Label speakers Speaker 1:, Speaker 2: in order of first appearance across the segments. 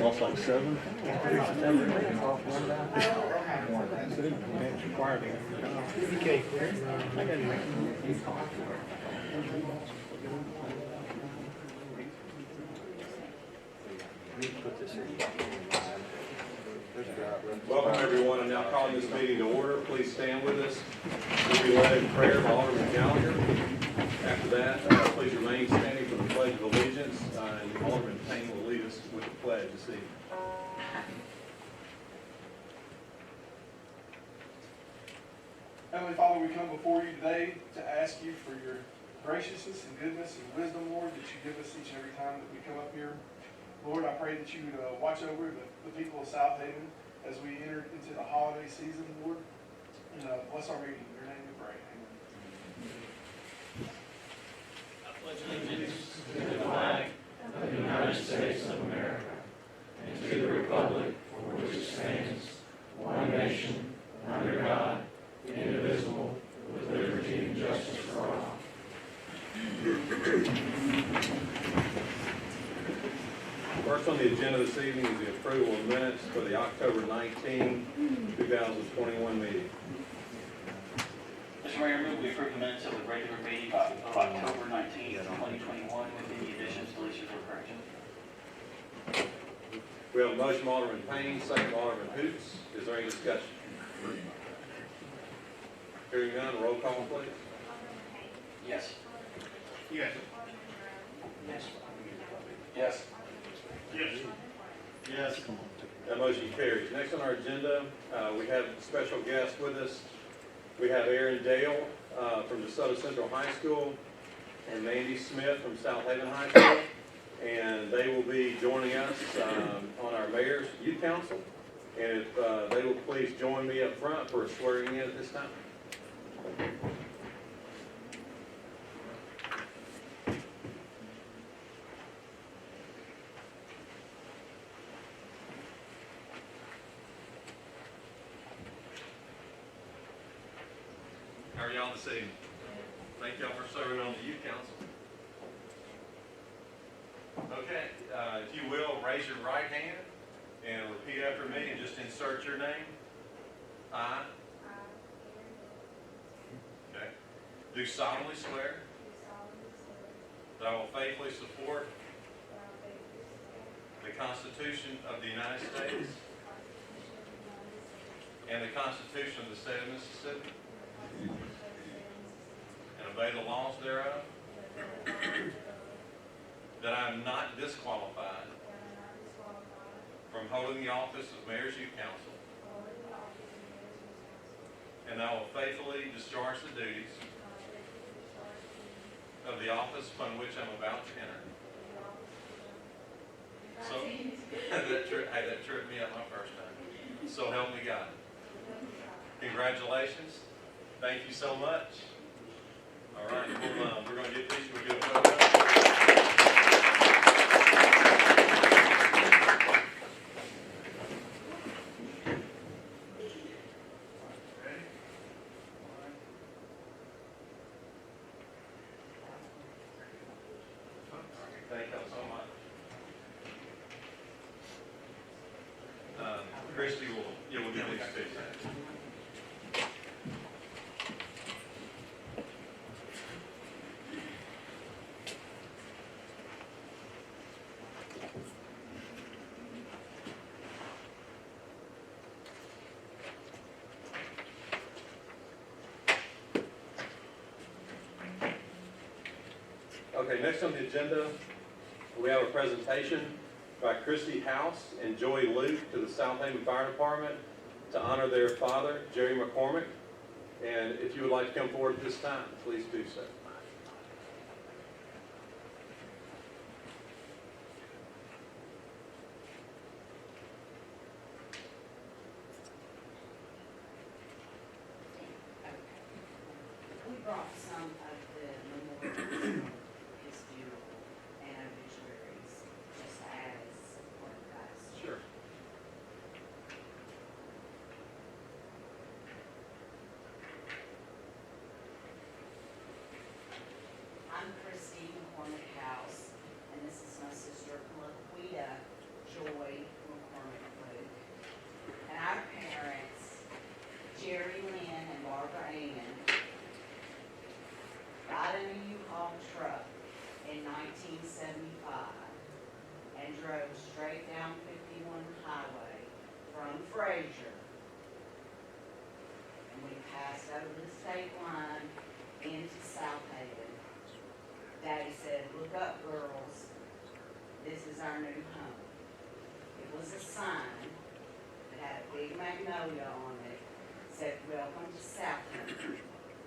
Speaker 1: Lost like 7. Okay.
Speaker 2: Welcome, everyone. I'm now calling this meeting to order. Please stand with us. We'll be led in prayer by Alderman Gallagher. After that, please remain standing for the Pledge of Allegiance, and Alderman Payne will lead us with the pledge this evening.
Speaker 3: Heavenly Father, we come before you today to ask you for your graciousness and goodness and wisdom, Lord, that you give us each and every time that we come up here. Lord, I pray that you would watch over the people of Southaven as we enter into the holiday season, Lord. And bless our reading. In your name we pray. Amen.
Speaker 4: I pledge allegiance to the flag of the United States of America and to the republic for which it stands, one nation, under God, indivisible, with liberty and justice for all.
Speaker 2: First on the agenda this evening is the approval of minutes for the October 19, 2021 meeting.
Speaker 5: Mr. Mayor, I move we approve the minutes of the regular meeting of October 19th, 2021 with any additions, deletions, or corrections.
Speaker 2: We have a motion from Alderman Payne, second from Alderman Hoots. Is there any discussion? Hearing none, roll call, please.
Speaker 5: Yes.
Speaker 3: Yes.
Speaker 5: Yes.
Speaker 3: Yes.
Speaker 5: Yes.
Speaker 2: That motion carries. Next on our agenda, we have a special guest with us. We have Aaron Dale from DeSoto Central High School and Mandy Smith from Southaven High School. And they will be joining us on our Mayor's Youth Council. And if they will please join me up front for swearing in at this time. How are y'all this evening? Thank y'all for serving on the Youth Council. Okay, if you will, raise your right hand and repeat after me and just insert your name. I. Okay. Do solemnly swear that I will faithfully support the Constitution of the United States and the Constitution of the State of Mississippi, and obey the laws thereof, that I am not disqualified from holding the office of Mayor's Youth Council, and I will faithfully discharge the duties of the office upon which I'm about to enter. So, that tripped me up my first time. So help me God. Congratulations. Thank you so much. All right, we're going to get these. We'll do a photo. Thank you so much. Christy we'll get these two. Okay, next on the agenda, we have a presentation by Christy House and Joy Luke to the Southaven Fire Department to honor their father, Jerry McCormick. And if you would like to come forward at this time, please do so.
Speaker 6: We brought some of the memorials, his funeral, and obituaries, just as support guys.
Speaker 2: Sure.
Speaker 6: I'm Christy McCormick House, and this is my sister, Laquita Joy McCormick Luke. And our parents, Jerry Lynn and Barbara Ann, got in a U-Haul truck in 1975 and drove straight down 51 Highway from Fraser. And we passed over the state line into Southaven. Daddy said, "Look up, girls. This is our new home." It was a sign that had a big magnolia on it, said, "Welcome to Southaven.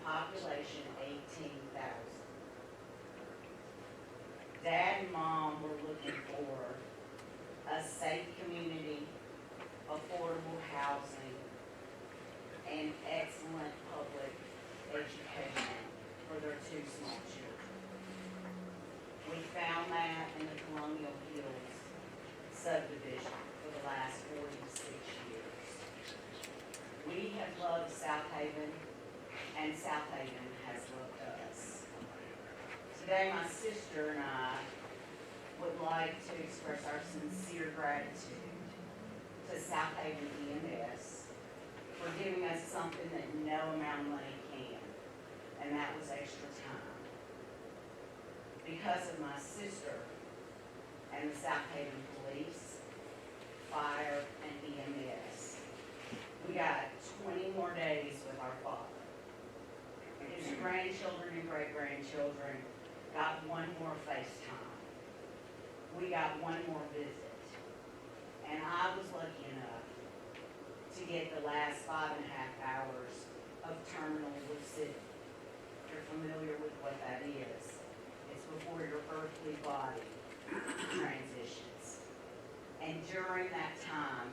Speaker 6: Population 18,000. Dad and Mom were looking for a safe community, affordable housing, and excellent public education for their two small children. We found that in the Colonial Hills subdivision for the last 46 years. We have loved Southaven, and Southaven has loved us. Today, my sister and I would like to express our sincere gratitude to Southaven EMS for giving us something that no amount of money can, and that was extra time. Because of my sister and the Southaven Police, Fire, and EMS, we got 20 more days with our father. His grandchildren and great-grandchildren got one more FaceTime. We got one more visit. And I was lucky enough to get the last 5.5 hours of terminal lucidity. You're familiar with what that is. It's before your earthly body transitions. And during that time,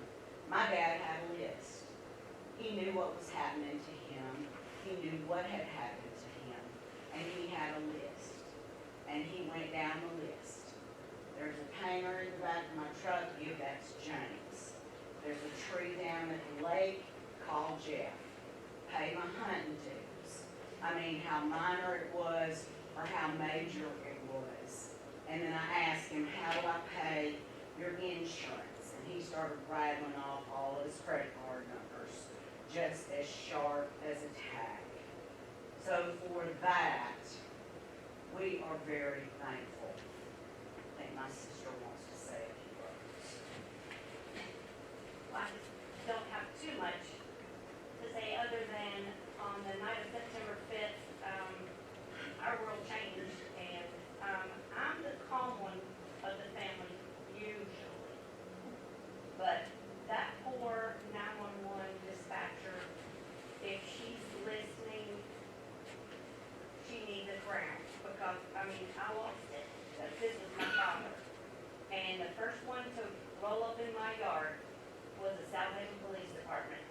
Speaker 6: my dad had a list. He knew what was happening to him. He knew what had happened to him, and he had a list, and he went down the list. There's a painter in the back of my truck, that's James. There's a tree down at the lake, call Jeff. Pay my hunting dues. I mean, how minor it was or how major it was. And then I asked him, how do I pay your insurance? And he started rattling off all his credit card numbers, just as sharp as a tack. So for that, we are very thankful. I think my sister wants to say a few words.
Speaker 7: Well, I don't have too much to say other than on the night of September 5th, our world changed, and I'm the calm one of the family usually. But that poor 911 dispatcher, if she's listening, she needs a crown, because, I mean, I lost it. This was my father. And the first one to roll up in my yard was the Southaven Police Department.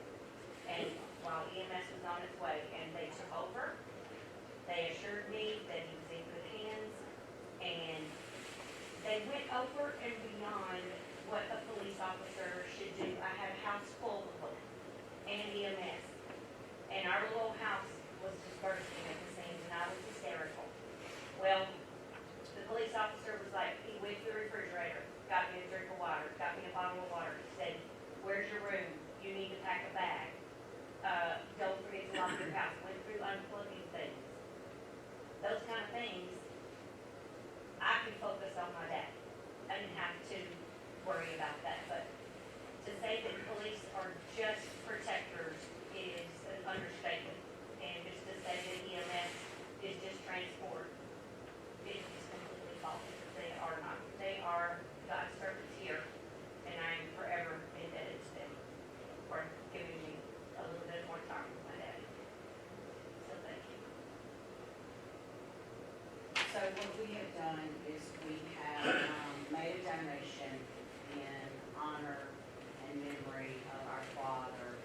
Speaker 7: And while EMS was on its way, and they took over, they assured me that he was in good hands, and they went over and beyond what a police officer should do. I had a house full of them, and EMS. And our little house was just bursting at the seams, and I was hysterical. Well, the police officer was like, he went to the refrigerator, got me a drink of water, got me a bottle of water, said, "Where's your room? You need to pack a bag. Don't forget to lock your house." Went through unplugging things. Those kind of things, I could focus on my dad. I didn't have to worry about that. But to say that police are just protectors is an understatement. And
Speaker 6: what we have done is we have made a donation in honor and memory of our father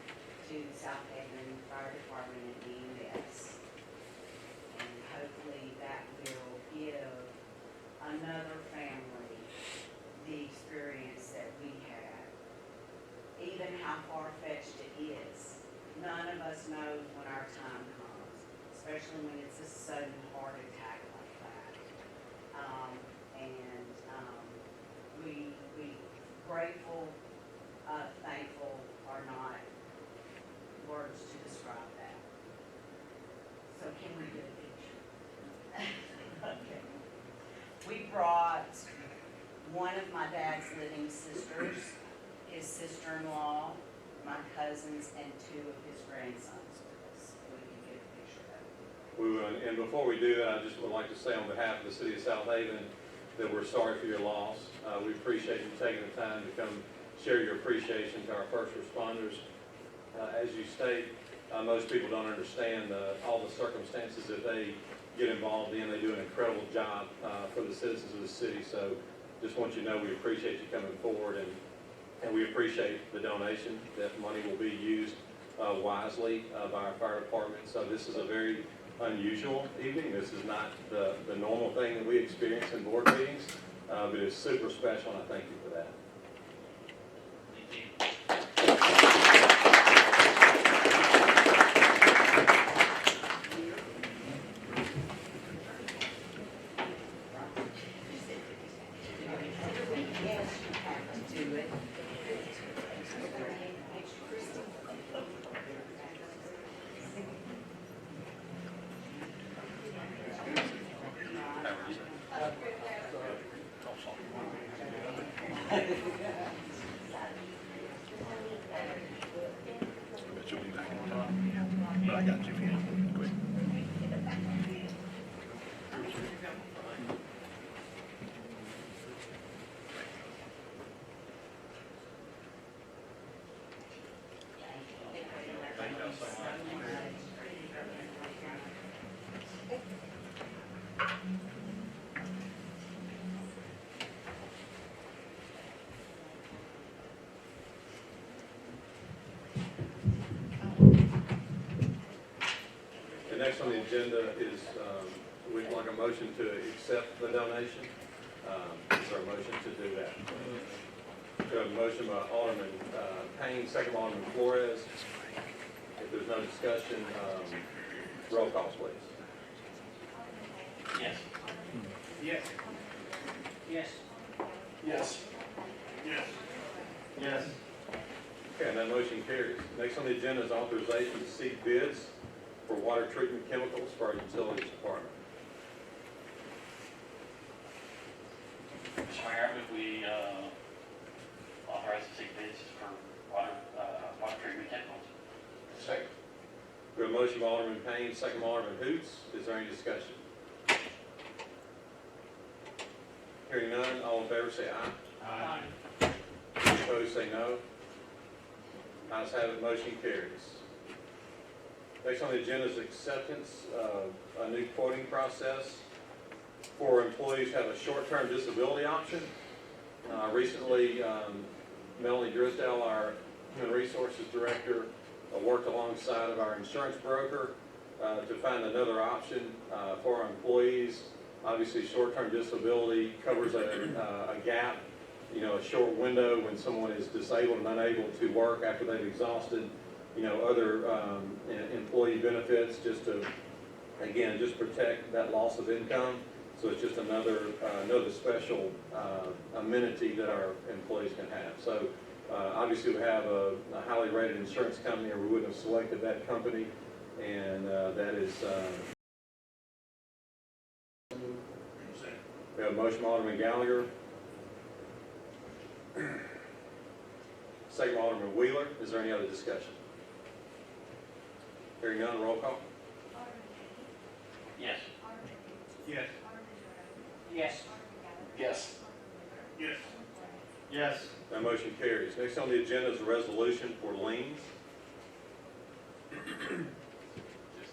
Speaker 6: to Southaven Fire Department and EMS. And hopefully that will give another family the experience that we had. Even how far-fetched it is, none of us knows when our time comes, especially when it's a sudden heart attack like that. We grateful, thankful are not words to describe that. So can we get a picture? Okay. We brought one of my dad's living sisters, his sister-in-law, my cousins, and two of his grandsons with us. We can get a picture of it.
Speaker 2: We will, and before we do that, I just would like to say on behalf of the City of Southaven that we're sorry for your loss. We appreciate you taking the time to come share your appreciation to our first responders. As you state, most people don't understand all the circumstances that they get involved in. They do an incredible job for the citizens of the city. So just want you to know we appreciate you coming forward, and we appreciate the donation. That money will be used wisely by our fire department. So this is a very unusual evening. This is not the normal thing that we experience in board meetings, but it's super special, and I thank you for that.
Speaker 6: Yes, you have to do it.
Speaker 1: Bet you'll be back in time. But I got you if you need it. Quick.
Speaker 2: The next on the agenda is, we'd like a motion to accept the donation. Is there a motion to do that? We have a motion by Alderman Payne, second by Alderman Flores. If there's no discussion, roll call, please.
Speaker 5: Yes.
Speaker 3: Yes.
Speaker 5: Yes.
Speaker 3: Yes.
Speaker 5: Yes. Yes.
Speaker 2: Okay, and that motion carries. Next on the agenda is authorization to seek bids for water treatment chemicals for our utilities department.
Speaker 5: Mr. Mayor, I move we authorize to seek bids for water treatment chemicals.
Speaker 2: Second. We have a motion by Alderman Payne, second by Alderman Hoots. Is there any discussion? Hearing none, all in favor say aye.
Speaker 5: Aye.
Speaker 2: Any opposed say no. Ayes have it, motion carries. Next on the agenda is acceptance of a new quoting process for employees who have a short-term disability option. Recently, Melanie Drisdale, our Human Resources Director, worked alongside of our insurance broker to find another option for our employees. Obviously, short-term disability covers a gap, a short window when someone is disabled and unable to work after they've exhausted, other employee benefits, just to, again, just protect that loss of income. So it's just another special amenity that our employees can have. So obviously we have a highly rated insurance company, or we wouldn't have selected that company, and that is. We have a motion by Alderman Gallagher. Second by Alderman Wheeler. Is there any other discussion? Hearing none, roll call.
Speaker 5: Yes.
Speaker 3: Yes.
Speaker 5: Yes.
Speaker 3: Yes. Yes.
Speaker 5: Yes.
Speaker 2: That motion carries. Next on the agenda is a resolution for liens.
Speaker 8: Just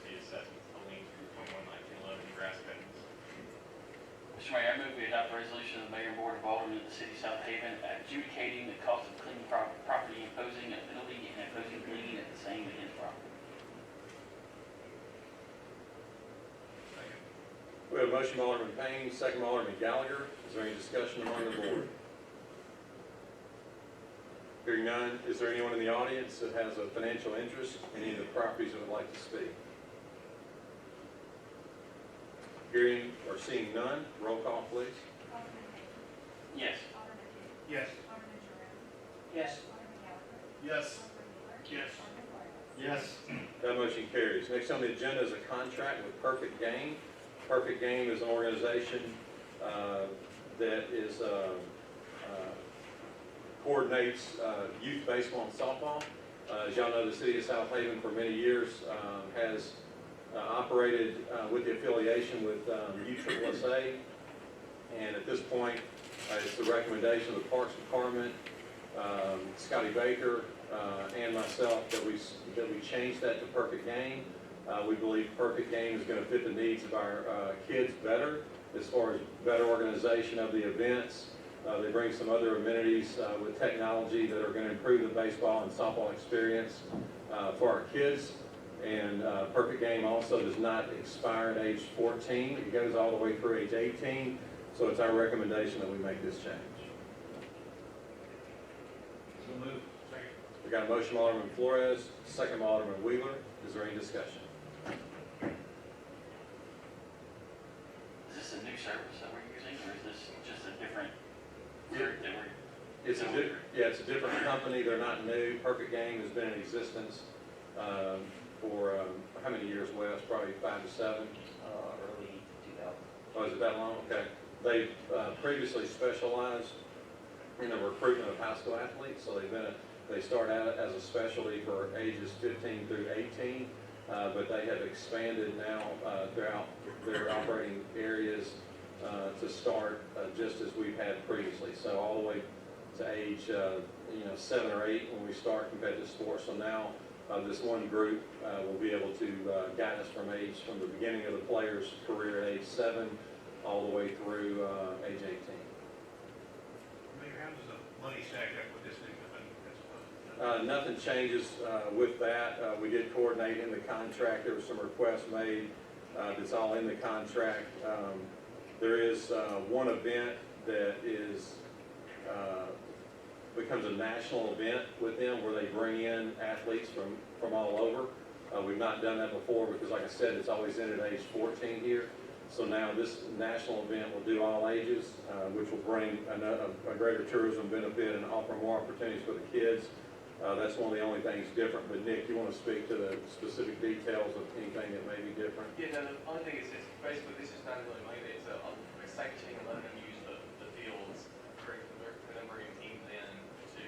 Speaker 8: the assessment, the lien through 21, 19, 11 grass cuttings.
Speaker 5: Mr. Mayor, I move we adopt a resolution of the Mayor and Board of Aldermen of the City of Southaven adjudicating the cost of cleaning property, imposing a penalty, and imposing lien at the same against property.
Speaker 2: We have a motion by Alderman Payne, second by Alderman Gallagher. Is there any discussion among the board? Hearing none, is there anyone in the audience that has a financial interest in any of the properties that would like to speak? Hearing or seeing none, roll call please.
Speaker 7: Alderman Payne.
Speaker 5: Yes.
Speaker 7: Alderman Hoots.
Speaker 1: Yes.
Speaker 7: Alderman Jerome.
Speaker 5: Yes.
Speaker 7: Alderman Gallagher.
Speaker 1: Yes.
Speaker 7: Alderman Wheeler.
Speaker 1: Yes.
Speaker 7: Alderman Flores.
Speaker 1: Yes.
Speaker 2: That motion carries. Next on the agenda is a contract with Perfect Game. Perfect Game is an organization that is coordinates youth baseball and softball. As y'all know, the City of Southaven for many years has operated with the affiliation with USSSA, and at this point, it's the recommendation of the Parks Department, Scotty Baker, and myself that we change that to Perfect Game. We believe Perfect Game is going to fit the needs of our kids better as far as better organization of the events. They bring some other amenities with technology that are going to improve the baseball and softball experience for our kids. And Perfect Game also does not expire at age 14. It goes all the way through age 18. So it's our recommendation that we make this change.
Speaker 1: So moved. Second.
Speaker 2: We got a motion by Alderman Flores, second by Alderman Wheeler. Is there any discussion?
Speaker 5: Is this a new service that we're using, or is this just a different group that we're?
Speaker 2: It's a different company. They're not new. Perfect Game has been in existence for how many years, Wes? Probably 5 to 7.
Speaker 5: Early 2000.
Speaker 2: Oh, is it that long? Okay. They previously specialized in the recruitment of high school athletes, so they start out as a specialty for ages 15 through 18, but they have expanded now throughout their operating areas to start just as we've had previously. So all the way to age 7 or 8 when we start competitive sports. So now this one group will be able to guide us from the beginning of the player's career at age 7 all the way through age 18.
Speaker 1: Mayor, how does the money stack up with this new company?
Speaker 2: Nothing changes with that. We did coordinate in the contract. There were some requests made. That's all in the contract. There is one event that is becomes a national event with them where they bring in athletes from all over. We've not done that before because, like I said, it's always ended at age 14 here. So now this national event will do all ages, which will bring a greater tourism benefit and offer more opportunities for the kids. That's one of the only things different. But Nick, you want to speak to the specific details of anything that may be different?
Speaker 8: Yeah, no, the only thing is basically this is not really money, it's a sanctioning and letting them use the fields for them bringing teams in to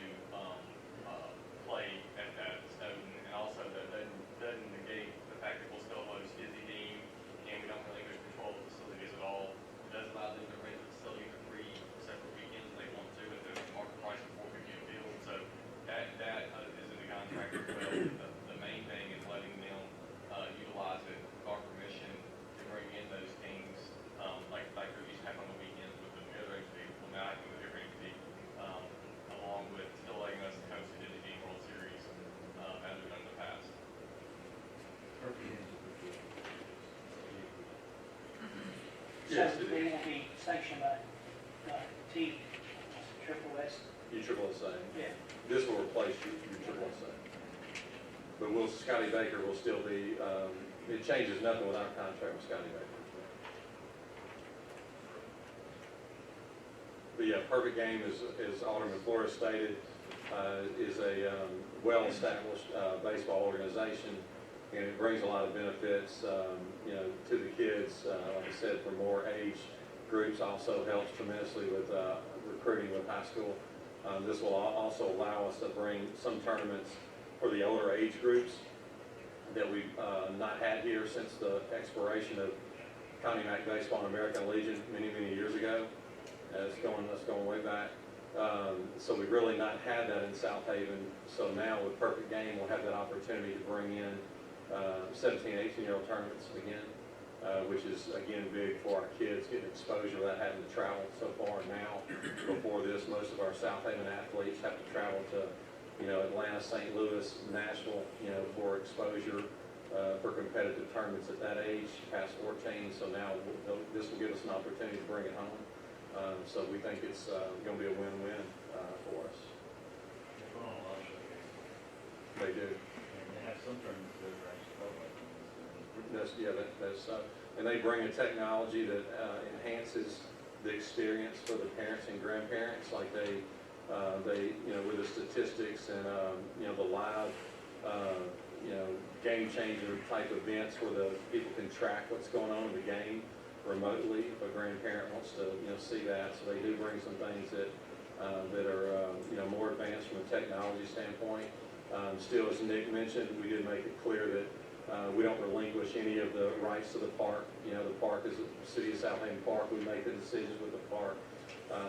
Speaker 8: play at Snowden, and also that doesn't negate the fact that we'll still host Disney Dean, and we don't really control the facilities at all. It does allow them to rent the facility for 3 separate weekends if they want to at the market price of $450 a field. So that is in the contract as well. The main thing is letting them utilize it with our permission to bring in those teams, like we used to have on the weekends with the other entities. Well, now I can with every entity, along with still letting us host the Disney Dean World Series as we've done in the past.
Speaker 2: Yes,
Speaker 9: So they will be sanctioned by Triple S.
Speaker 2: USSSA.
Speaker 9: Yeah.
Speaker 2: This will replace USSSA. But Scotty Baker will still be, it changes nothing with our contract with Scotty Baker. But yeah, Perfect Game as Alderman Flores stated, is a well-established baseball organization, and it brings a lot of benefits, to the kids. Like I said, for more age groups, also helps tremendously with recruiting with high school. This will also allow us to bring some tournaments for the older age groups that we've not had here since the expiration of Connie Mack Baseball and American Legion many years ago. It's going way back. So we've really not had that in Southaven. So now with Perfect Game, we'll have that opportunity to bring in 17, 18-year-old tournaments again. which is, again, big for our kids, getting exposure without having to travel so far now. Before this, most of our South Haven athletes have to travel to, Atlanta, St. Louis, Nashville, for exposure, for competitive tournaments at that age, past 14. So now this will give us an opportunity to bring it home. So we think it's going to be a win-win for us.
Speaker 4: They're going on a lot of show games.
Speaker 2: They do.
Speaker 4: And they have some tournaments that are actually public.
Speaker 2: That's and they bring a technology that enhances the experience for the parents and grandparents, like they with the statistics and, the live, game changer type events where the people can track what's going on in the game remotely if a grandparent wants to, see that. So they do bring some things that are, more advanced from a technology standpoint. Still, as Nick mentioned, we did make it clear that we don't relinquish any of the rights to the park. The park is the City of Southaven Park. We make the decisions with the park.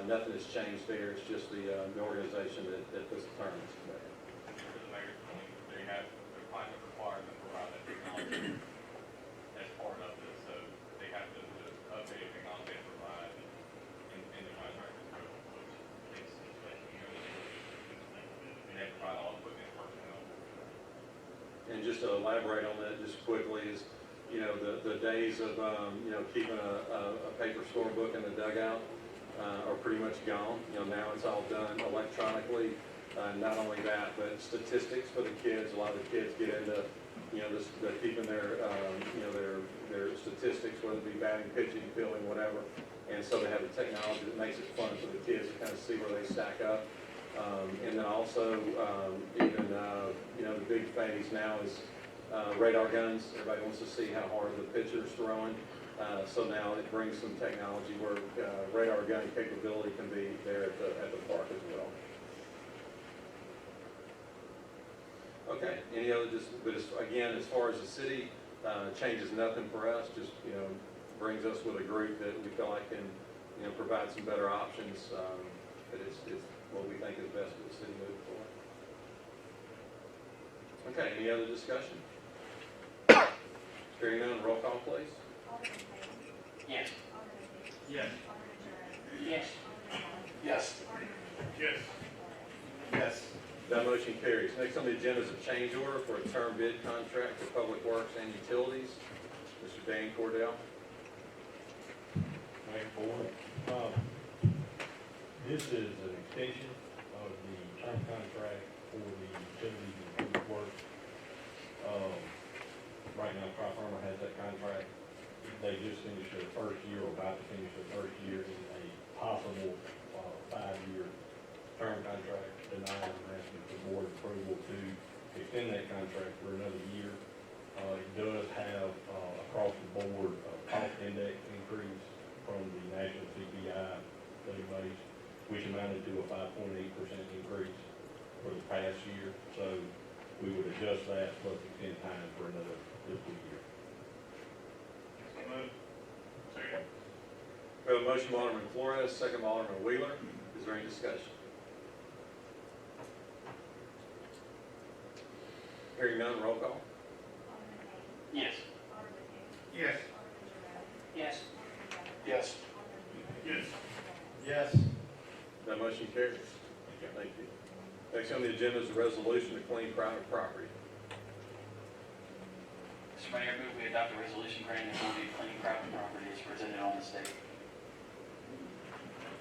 Speaker 2: Nothing has changed there. It's just the organization that puts the tournaments together.
Speaker 8: For the mayor's point, they have, their climate requires them to provide that technology as part of this, so they have to update the technology they provide in the contract as well, which and they provide all equipment and personnel.
Speaker 2: And just to elaborate on that just quickly is, the days of, keeping a paper scorebook in the dugout are pretty much gone. Now it's all done electronically. Not only that, but statistics for the kids. A lot of the kids get into, they're keeping their, their statistics, whether it be batting, pitching, fielding, whatever. And so they have the technology that makes it fun for the kids to kind of see where they stack up. And then also, even, the big phase now is radar guns. Everybody wants to see how hard the pitcher's throwing. So now it brings some technology where radar gun capability can be there at the park as well. Okay, any other, again, as far as the city, changes nothing for us, just, brings us with a group that we feel like can, provide some better options, but it's what we think is best for the city moving forward. Okay, any other discussion? Hearing none, roll call, please.
Speaker 7: Alderman Payne.
Speaker 5: Yes.
Speaker 7: Alderman Hicks.
Speaker 1: Yes.
Speaker 7: Alderman Jerome.
Speaker 9: Yes.
Speaker 7: Alderman Holly.
Speaker 3: Yes.
Speaker 7: Alderman Wheeler.
Speaker 1: Yes.
Speaker 7: Alderman Flores.
Speaker 3: Yes.
Speaker 2: That motion carries. Next on the agenda is a change order for a term bid contract for Public Works and Utilities. Mr. Dan Cordell.
Speaker 10: Mayor Board, this is an extension of the term contract for the utilities and public works. Right now, Tri-Firma has that contract. They just finished their first year, or about to finish their first year in a possible 5-year term contract. Tonight, I'm asking for board approval to extend that contract for another year. It does have, across the board, a cost index increase from the national CPI database, which amounted to a 5.8% increase for the past year. So we would adjust that plus extend time for another fiscal year.
Speaker 1: So moved. Second.
Speaker 2: We have a motion by Alderman Flores, second by Alderman Wheeler. Is there any discussion? Hearing none, roll call.
Speaker 7: Alderman Payne.
Speaker 5: Yes.
Speaker 7: Alderman Hicks.
Speaker 1: Yes.
Speaker 7: Alderman Jerome.
Speaker 9: Yes.
Speaker 7: Alderman Bennett.
Speaker 3: Yes.
Speaker 7: Alderman Wheeler.
Speaker 1: Yes.
Speaker 3: Yes.
Speaker 2: That motion carries. Thank you. Next on the agenda is a resolution to clean private property.
Speaker 5: Mr. Mayor, move we adopt a resolution granting authority to clean private property as presented on this date.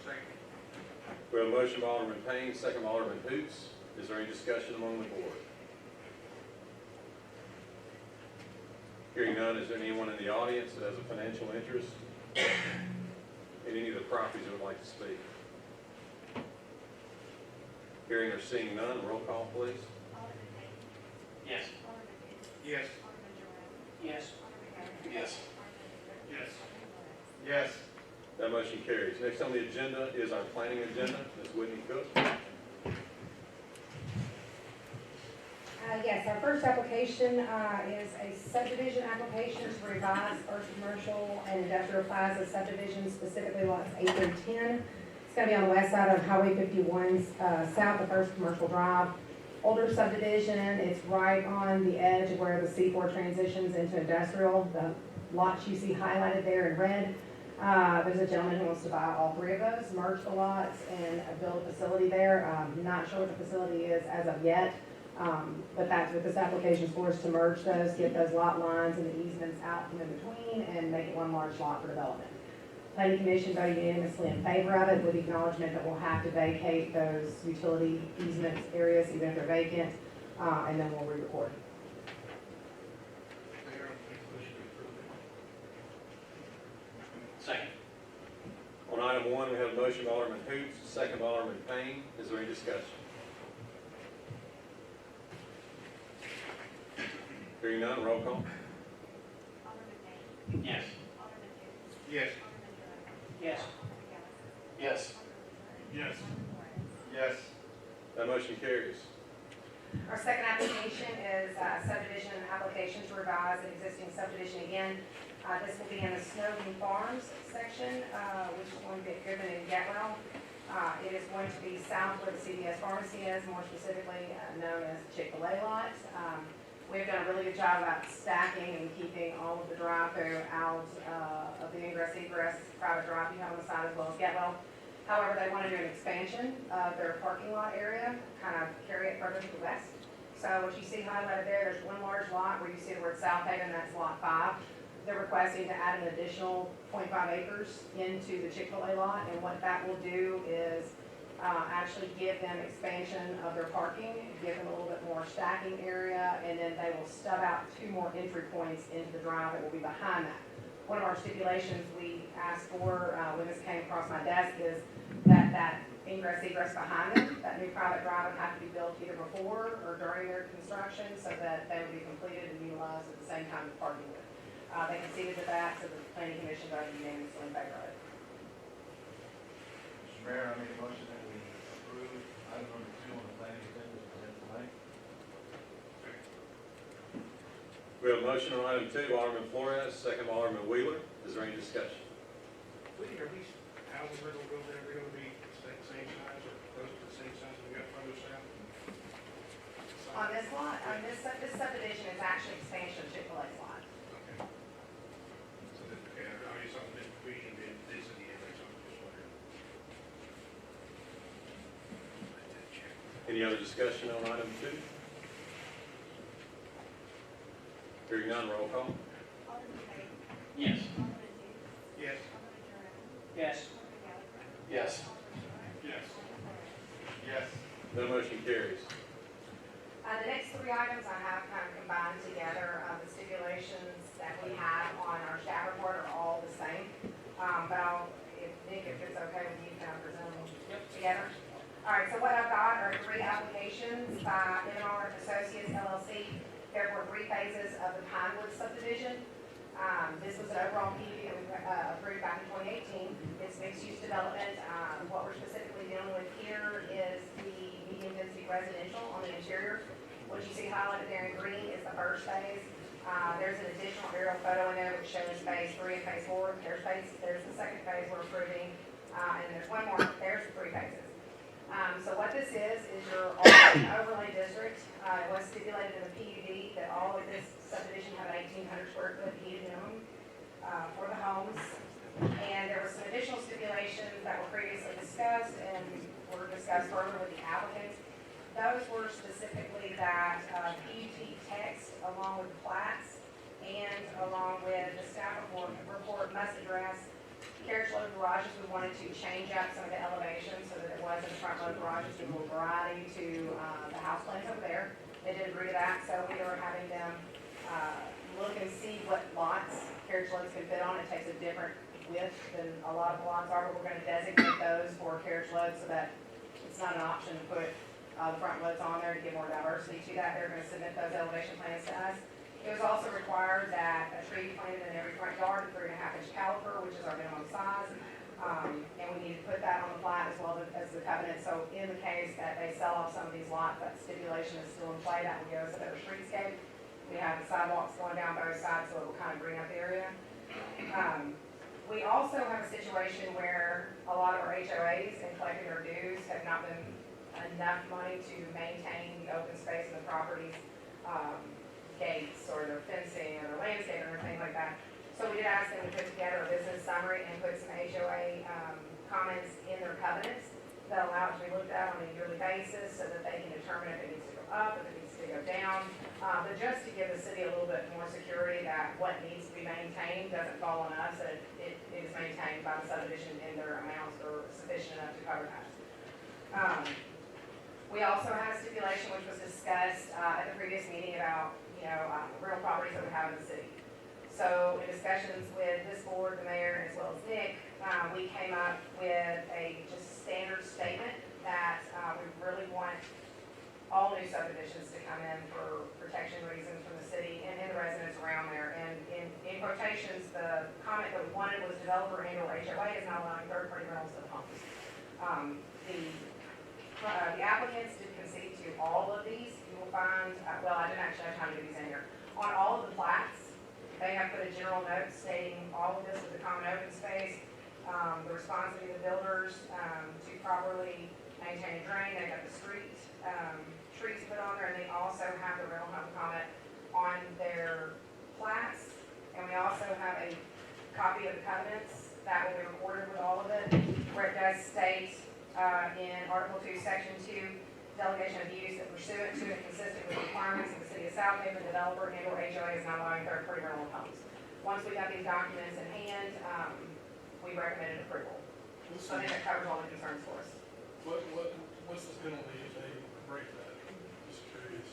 Speaker 1: Second.
Speaker 2: We have a motion by Alderman Payne, second by Alderman Hoots. Is there any discussion among the board? Hearing none, is there anyone in the audience that has a financial interest in any of the properties that would like to speak? Hearing or seeing none, roll call, please.
Speaker 7: Alderman Payne.
Speaker 5: Yes.
Speaker 7: Alderman Hicks.
Speaker 1: Yes.
Speaker 7: Alderman Jerome.
Speaker 9: Yes.
Speaker 7: Alderman Bennett.
Speaker 3: Yes.
Speaker 7: Alderman Wheeler.
Speaker 1: Yes.
Speaker 7: Alderman Flores.
Speaker 3: Yes.
Speaker 2: That motion carries. Next on the agenda is our planning agenda. Ms. Whitney Cook.
Speaker 11: Yes, our first application is a subdivision application to revise First Commercial and Industrial Plaza subdivision, specifically lots 8 through 10. It's going to be on the west side of Highway 51, south of First Commercial Drive. Older subdivision, it's right on the edge of where the C4 transitions into industrial. The lots you see highlighted there in red. There's a gentleman who wants to buy all three of those, merge the lots, and build a facility there. Not sure what the facility is as of yet, but that's what this application is for, is to merge those, get those lot lines and the easements out from in between, and make it one large lot for development. Planning Commission voted unanimously in favor of it, with the acknowledgement that we'll have to vacate those utility easements areas, even if they're vacant, and then we'll re-record.
Speaker 1: Mayor, I'll make a motion to approve it.
Speaker 5: Second.
Speaker 2: On item one, we have a motion by Alderman Hoots, second by Alderman Payne. Is there any discussion? Hearing none, roll call.
Speaker 7: Alderman Payne.
Speaker 5: Yes.
Speaker 7: Alderman Hoots.
Speaker 1: Yes.
Speaker 7: Alderman Jerome.
Speaker 9: Yes.
Speaker 7: Alderman Gallagher.
Speaker 8: Yes.
Speaker 1: Yes.
Speaker 7: Alderman Flores.
Speaker 8: Yes.
Speaker 2: That motion carries.
Speaker 11: Our second application is subdivision application to revise an existing subdivision again. This will be in the Snowden Farms section, which is going to be driven in Getwell. It is going to be south where the CVS pharmacy is, more specifically known as Chick-fil-A lot. We've done a really good job about stacking and keeping all of the drive-through out of the ingress-egress private drive you have on the side, as well as Getwell. However, they want to do an expansion of their parking lot area, kind of carry it further to the west. So what you see highlighted there, there's one large lot where you see the word Southaven, that's lot 5. They're requesting to add an additional 0.5 acres into the Chick-fil-A lot, and what that will do is actually give them expansion of their parking, give them a little bit more stacking area, and then they will stub out 2 more entry points into the drive that will be behind that. One of our stipulations we asked for when this came across my desk is that ingress-egress behind them, that new private drive would have to be built either before or during their construction so that they would be completed and utilized at the same time the parking would. They conceded to that, so the planning commission voted unanimously in favor of it.
Speaker 12: Mr. Mayor, I make a motion that we approve item number 2 on the planning agenda presented tonight.
Speaker 2: We have a motion on item 2 by Alderman Flores, second by Alderman Wheeler. Is there any discussion?
Speaker 1: Are these houses we're gonna build there, they're gonna be the same size or close to the same size we got further south?
Speaker 11: On this lot, this subdivision is actually expansion of Chick-fil-A's lot.
Speaker 1: Okay. So that, okay, I already saw the between the density and that's what I'm just wondering.
Speaker 2: Any other discussion on item 2? Hearing none, roll call.
Speaker 7: Alderman Payne.
Speaker 5: Yes.
Speaker 7: Alderman Hoots.
Speaker 1: Yes.
Speaker 7: Alderman Jerome.
Speaker 9: Yes.
Speaker 7: Alderman Gallagher.
Speaker 8: Yes.
Speaker 7: Alderman Flores.
Speaker 1: Yes.
Speaker 7: Alderman Flores.
Speaker 8: Yes.
Speaker 2: No motion carries.
Speaker 11: The next 3 items I have kind of combined together. The stipulations that we have on our staff report are all the same. But Nick, if it's okay with you, can I present them together? All right, so what I've got are 3 applications by M&R Associates LLC. There were 3 phases of the Pinewood subdivision. This was an overall PUD that we approved back in 2018. It's mixed-use development. What we're specifically dealing with here is the medium-density residential on the interior. What you see highlighted there in green is the first phase. There's an additional aerial photo in there which shows phase 3 and phase 4. There's the second phase we're approving, and there's one more. There's 3 phases. So what this is your overlay district. It was stipulated in the PUD that all of this subdivision have an 1,800 square foot heated minimum for the homes. And there were some additional stipulations that were previously discussed and were discussed further with the applicants. Those were specifically that PUD text along with the plats and along with the staff report must address carriage load garages. We wanted to change up some of the elevations so that it wasn't front load garages, give a little variety to the house plans over there. They did agree to that, so we are having them look and see what lots carriage loads can fit on. It takes a different width than a lot of lots are, but we're going to designate those for carriage loads so that it's not an option to put the front loads on there to give more diversity to that. They're going to submit those elevation plans to us. It was also required that a tree be planted in every front yard, 3.5-inch caliper, which is our minimum size. And we need to put that on the plat as well as the covenant. So in the case that they sell off some of these lots, that stipulation is still in play. That will give us a better streetscape. We have the sidewalks going down both sides, so it will kind of green up the area. We also have a situation where a lot of our HOAs in collecting their dues have not been enough money to maintain the open space in the properties, gates or their fencing or their landscaping or things like that. So we did ask them to put together a business summary and put some HOA comments in their covenants that allow it to be looked at on a yearly basis so that they can determine if it needs to go up, if it needs to go down. But just to give the city a little bit more security that what needs to be maintained doesn't fall on us, that it is maintained by the subdivision in their amounts or sufficient enough to cover that. We also had a stipulation which was discussed at the previous meeting about, real properties that we have in the city. So in discussions with this board, the mayor, as well as Nick, we came up with a just standard statement that we really want all new subdivisions to come in for protection reasons from the city and the residents around there. And in quotations, the comment that we wanted was developer and or HOA is not allowing third-party rentals of homes. The applicants did concede to all of these. You will find, well, I didn't actually have time to get these in here. On all of the plats, they have put a general note stating all of this is a common open space, the responsibility of the builders to properly maintain and drain. They've got the street trees put on there, and they also have the rental home comment on their plats. And we also have a copy of the covenants that will be recorded with all of it, where it does state in Article 2, Section 2, delegation of use that pursuant to and consistent with requirements of the City of Southaven, the developer and or HOA is not allowing third-party rental homes. Once we got these documents in hand, we recommended approval. So I think that covers all the concerns for us.
Speaker 3: What's the penalty if they break that? Just curious.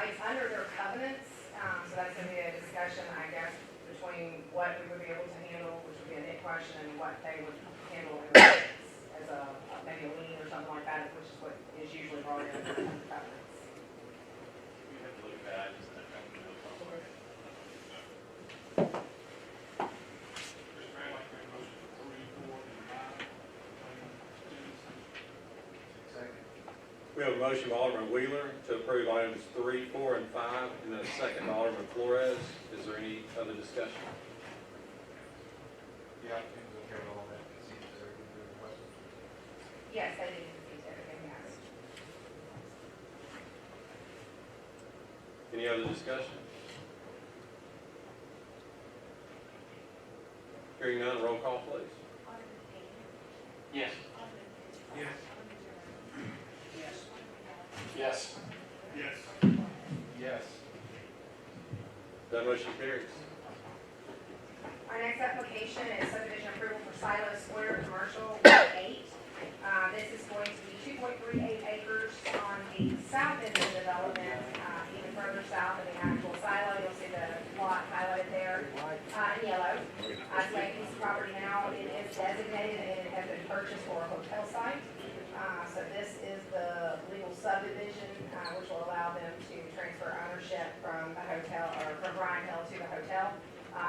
Speaker 11: It's under their covenants, so that's gonna be a discussion, I guess, between what we would be able to handle, which would be a Nick question, and what they would handle as a, maybe a lien or something like that, which is what is usually brought in under the covenants.
Speaker 8: We have to look at that, I just don't know.
Speaker 1: Mr. Mayor, I'd like to make a motion for 3, 4, and 5.
Speaker 12: Second.
Speaker 2: We have a motion by Alderman Wheeler to approve items 3, 4, and 5, and then a second by Alderman Flores. Is there any other discussion?
Speaker 12: The applicant will carry all that, see if they're requested.
Speaker 11: Yes, they did concede everything, yes.
Speaker 2: Any other discussion? Hearing none, roll call, please.
Speaker 5: Yes.
Speaker 1: Yes.
Speaker 3: Yes.
Speaker 1: Yes.
Speaker 12: Yes.
Speaker 2: That motion carries.
Speaker 11: Our next application is subdivision approval for Silo Square Commercial Lot 8. This is going to be 2.38 acres on the south end of the development, even further south of the actual silo. You'll see the lot highlighted there in yellow. It's a piece of property now. It is designated and it has been purchased for a hotel site. So this is the legal subdivision, which will allow them to transfer ownership from the hotel, or from Bryan Hill to the hotel.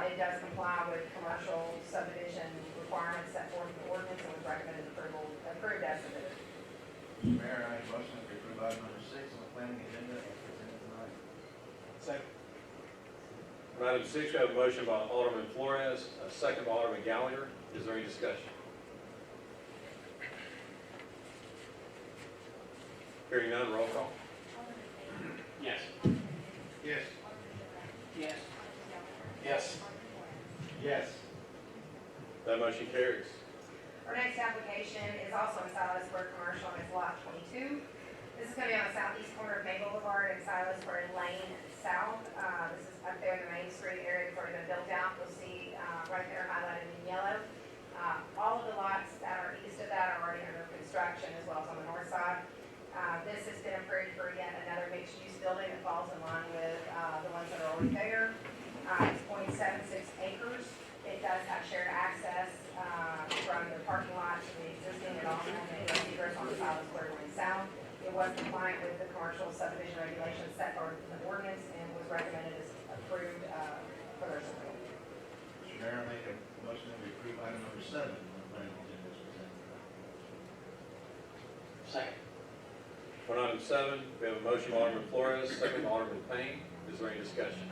Speaker 11: It does comply with commercial subdivision requirements set forth in the ordinance and was recommended approved as submitted.
Speaker 12: Mr. Mayor, I make a motion to approve item number 6 on the planning agenda as presented tonight.
Speaker 3: Second.
Speaker 2: On item 6, we have a motion by Alderman Flores, a second by Alderman Gallagher. Is there any discussion? Hearing none, roll call.
Speaker 5: Yes.
Speaker 1: Yes.
Speaker 9: Yes.
Speaker 3: Yes.
Speaker 12: Yes.
Speaker 2: That motion carries.
Speaker 11: Our next application is also in Silo Square Commercial, and it's lot 22. This is going to be on the southeast corner of May Boulevard and Silo Square Lane South. This is up there in the Main Street area that's already been built out. You'll see right there highlighted in yellow. All of the lots that are east of that are already under construction, as well as on the north side. This has been approved for yet another mixed-use building that falls in line with the ones that are already there. It's 0.76 acres. It does have shared access from the parking lot to the existing. It also has an egress on the Silo Square Lane South. It was compliant with the commercial subdivision regulations set forth in the ordinance and was recommended as approved for their submittal.
Speaker 12: Mr. Mayor, I make a motion that we approve item number 7 on the planning agenda as presented tonight.
Speaker 5: Second.
Speaker 2: On item 7, we have a motion by Alderman Flores, second by Alderman Payne. Is there any discussion?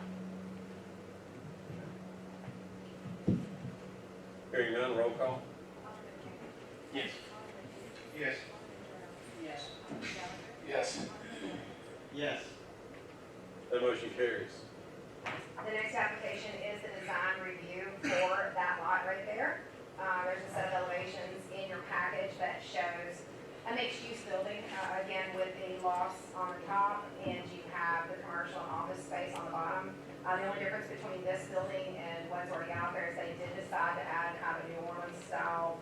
Speaker 2: Hearing none, roll call.
Speaker 5: Yes.
Speaker 1: Yes.
Speaker 9: Yes.
Speaker 3: Yes.
Speaker 12: Yes.
Speaker 2: That motion carries.
Speaker 11: The next application is the design review for that lot right there. There's a set of elevations in your package that shows a mixed-use building, again with the lofts on the top, and you have the commercial and office space on the bottom. The only difference between this building and what's already out there is they did decide to add kind of a New Orleans style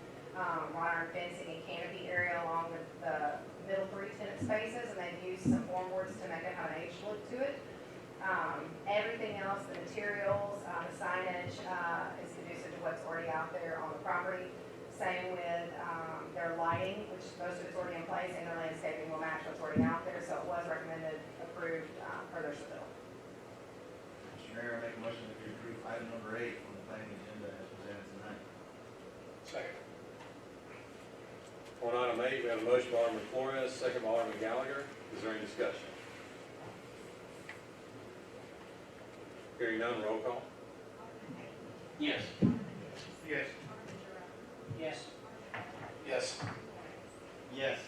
Speaker 11: wrought iron fencing and canopy area along with the middle 3 tenant spaces, and they've used some formboards to make it have an age look to it. Everything else, the materials, the signage is conducive to what's already out there on the property. Same with their lighting, which most of it's already in place, and their landscaping will match what's already out there, so it was recommended, approved for their submittal.
Speaker 12: Mr. Mayor, I make a motion that we approve item number 8 on the planning agenda as presented tonight.
Speaker 1: Second.
Speaker 2: On item 8, we have a motion by Alderman Flores, second by Alderman Gallagher. Is there any discussion? Hearing none, roll call.
Speaker 5: Yes.
Speaker 1: Yes.
Speaker 9: Yes.
Speaker 3: Yes.
Speaker 12: Yes.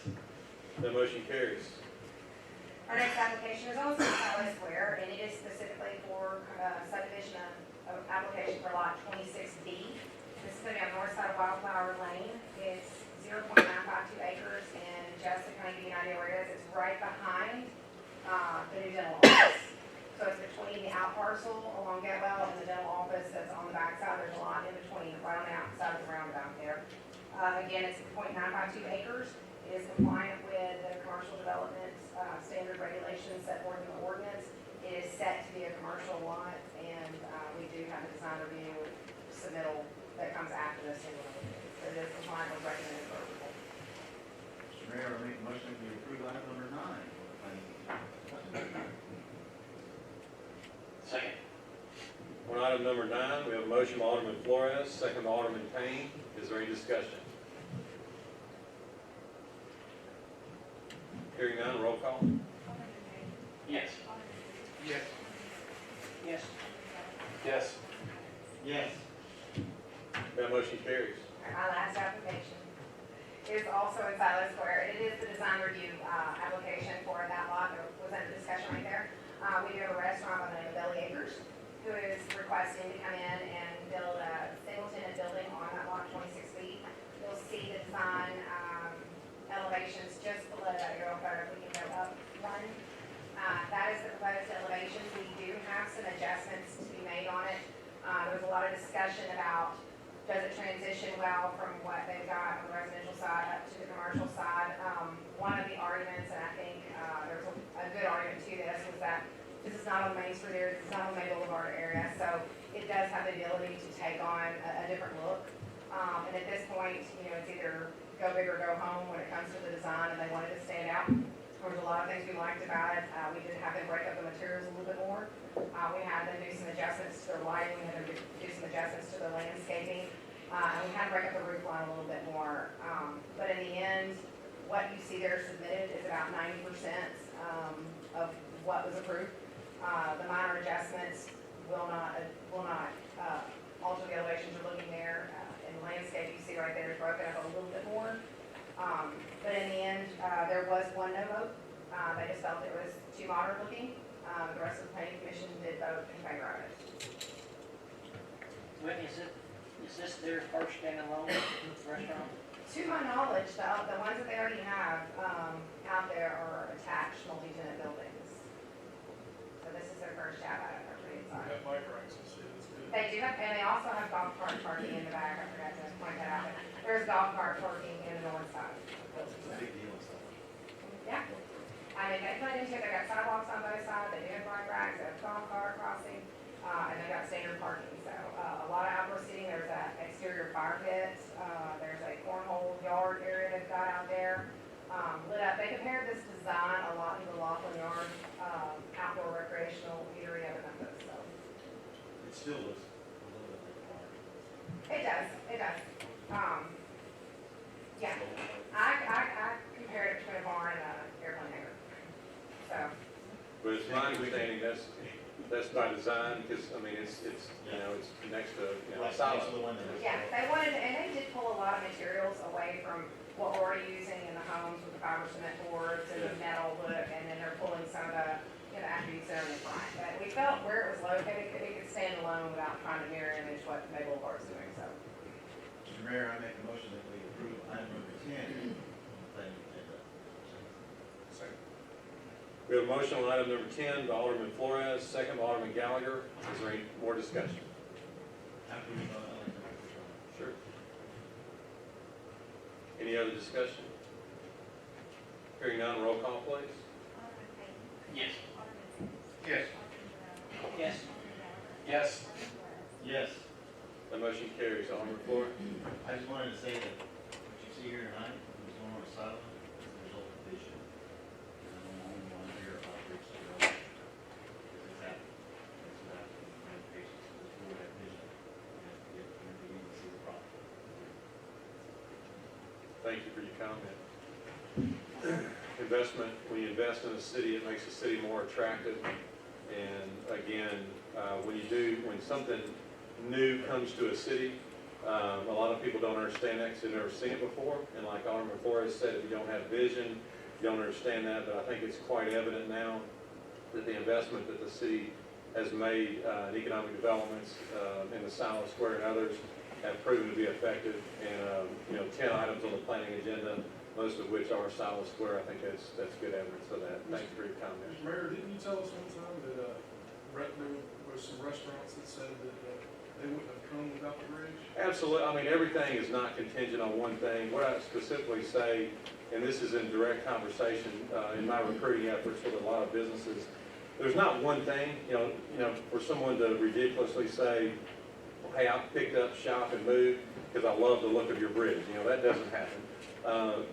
Speaker 2: The motion carries.
Speaker 11: Our next application is also Tyler Square, and it is specifically for subdivision of application for lot 26B. This is going to be on the north side of Wildflower Lane. It's 0.952 acres, and just to kind of give you an idea where it is, it's right behind the new dental office. So it's between the out parcel along Getwell and the dental office that's on the backside. There's a lot in between, right on the outside of the roundabout there. Again, it's 0.952 acres. It is compliant with the commercial development standard regulations set forth in the ordinance. It is set to be a commercial lot, and we do have a design review submittal that comes after this. So it is compliant with recommended approval.
Speaker 12: Mr. Mayor, I make a motion that we approve item number 9 on the planning agenda.
Speaker 5: Second.
Speaker 2: On item number 9, we have a motion by Alderman Flores, second by Alderman Payne. Is there any discussion? Hearing none, roll call.
Speaker 5: Yes.
Speaker 1: Yes.
Speaker 9: Yes.
Speaker 3: Yes.
Speaker 12: Yes.
Speaker 2: That motion carries.
Speaker 11: My last application is also in Tyler Square. It is the design review application for that lot that was under discussion right there. We do have a restaurant by the name of Belly Acres, who is requesting to come in and build a single-tenant building on that lot 26B. You'll see the design elevations just below that arrow photo. If we can go up one. That is the proposed elevation. We do have some adjustments to be made on it. There was a lot of discussion about does it transition well from what they've got on the residential side up to the commercial side. One of the arguments, and I think there's a good argument to this, was that this is not on Main Street area, this is not on May Boulevard area, so it does have the ability to take on a different look. And at this point, it's either go big or go home when it comes to the design, and they wanted to stand out. There was a lot of things we liked about it. We did have them break up the materials a little bit more. We had them do some adjustments to their lighting, we had them do some adjustments to their landscaping, and we had to break up the roof line a little bit more. But in the end, what you see there submitted is about 90% of what was approved. The minor adjustments will not alter the elevations you're looking there. And the landscape you see right there is broken up a little bit more. But in the end, there was one no vote. They just felt it was too modern looking. The rest of the planning commission did vote in favor of it.
Speaker 9: Whitney, is this their first standalone restaurant?
Speaker 11: To my knowledge, the ones that they already have out there are attached multi-tenant buildings. So this is their first job at it. They're pretty excited.
Speaker 3: bike racks, that's good.
Speaker 11: They do have, and they also have golf cart parking in the back. I forgot to point that out. There's golf cart parking in the north side.
Speaker 12: It's a big deal, so.
Speaker 11: Yeah. I mean, they put into it, they got sidewalks on both sides, they do have bike racks, they have golf cart crossing, and they got standard parking. So a lot of outdoor seating. There's an exterior fire pit. There's a cornhole yard area they've got out there. Lit up. They compared this design a lot to the Laughlin Yard outdoor recreational eatery up in Memphis. So
Speaker 12: It still looks a little bit like a park.
Speaker 11: it does. It does. Yeah. I compared it to a barn and an airplane hangar. So.
Speaker 2: But it's my understanding that's by design, because, I mean, it's next to,
Speaker 12: Right
Speaker 2: silo.
Speaker 12: next to the window.
Speaker 11: Yeah, they wanted, and they did pull a lot of materials away from what we're already using in the homes with the fiber cement boards and the metal look, and then they're pulling some of the attributes that are in the front. But we felt where it was located
Speaker 12: Mayor, I make a motion that we approve item number 10 on the planning agenda.
Speaker 1: Second.
Speaker 2: We have a motion on item number 10 by Alderman Flores, second by Alderman Gallagher. Is there any more discussion?
Speaker 12: After we vote, I'd like to make a motion.
Speaker 2: Sure. Any other discussion? Hearing none, roll call, please.
Speaker 7: Alderman Payton.
Speaker 5: Yes.
Speaker 7: Alderman Sims.
Speaker 1: Yes.
Speaker 7: Alderman Jerome.
Speaker 9: Yes.
Speaker 7: Alderman Gallagher.
Speaker 3: Yes.
Speaker 7: Alderman Flores.
Speaker 12: Yes.
Speaker 2: The motion carries. Alderman Flores.
Speaker 12: I just wanted to say that what you see here tonight, was going on silent, is the result of vision. And I'm the only one here about Bridge to Road. Because it's happening. It's happening. And patients, this board have vision. And have to get the community to see the problem.
Speaker 2: Thank you for your comment. Investment, when you invest in a city, it makes the city more attractive. And again, when something new comes to a city, a lot of people don't understand that because they've never seen it before. And like Alderman Flores said, if you don't have vision, you don't understand that. But I think it's quite evident now that the investment that the city has made in economic developments in the Silo Square and others have proven to be effective. And 10 items on the planning agenda, most of which are Silo Square. I think that's good evidence of that. Thank you for your comment.
Speaker 3: Mr. Mayor, didn't you tell us one time that, there was some restaurants that said that, they wouldn't have come without the bridge?
Speaker 2: Absolutely. I mean, everything is not contingent on one thing. What I specifically say, and this is in direct conversation in my recruiting efforts with a lot of businesses, there's not one thing, for someone to ridiculously say, well, hey, I picked up shop and moved because I love the look of your bridge. That doesn't happen.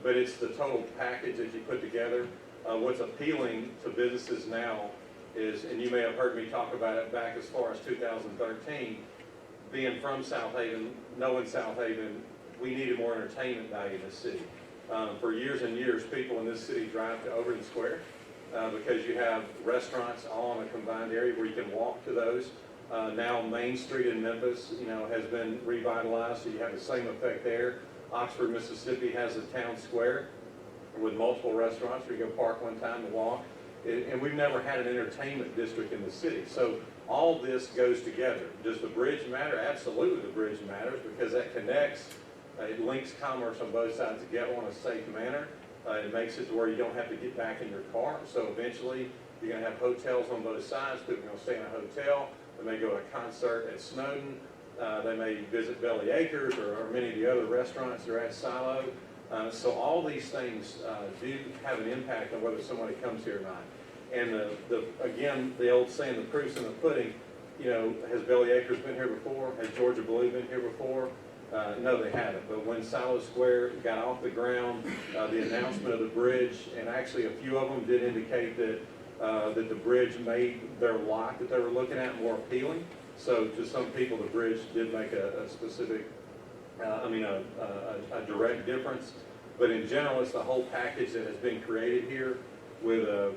Speaker 2: But it's the total package that you put together. What's appealing to businesses now is, and you may have heard me talk about it back as far as 2013, being from Southaven, knowing Southaven, we needed more entertainment value in this city. For years and years, people in this city drive to Overton Square because you have restaurants all in a combined area where you can walk to those. Now Main Street in Memphis, has been revitalized, so you have the same effect there. Oxford, Mississippi has a town square with multiple restaurants where you go park one time to walk. And we've never had an entertainment district in the city. So all this goes together. Does the bridge matter? Absolutely the bridge matters because that connects, it links commerce on both sides together in a safe manner. It makes it to where you don't have to get back in your car. So eventually you're going to have hotels on both sides. People are going to stay in a hotel. They may go to a concert at Snowden. They may visit Belly Acres or many of the other restaurants that are at Silo. So all these things do have an impact on whether somebody comes here or not. And again, the old saying, the proof's in the pudding. Has Belly Acres been here before? Has Georgia Blue been here before? No, they haven't. But when Silo Square got off the ground, the announcement of the bridge, and actually a few of them did indicate that the bridge made their lot that they were looking at more appealing. So to some people, the bridge did make a specific, a direct difference. But in general, it's the whole package that has been created here with a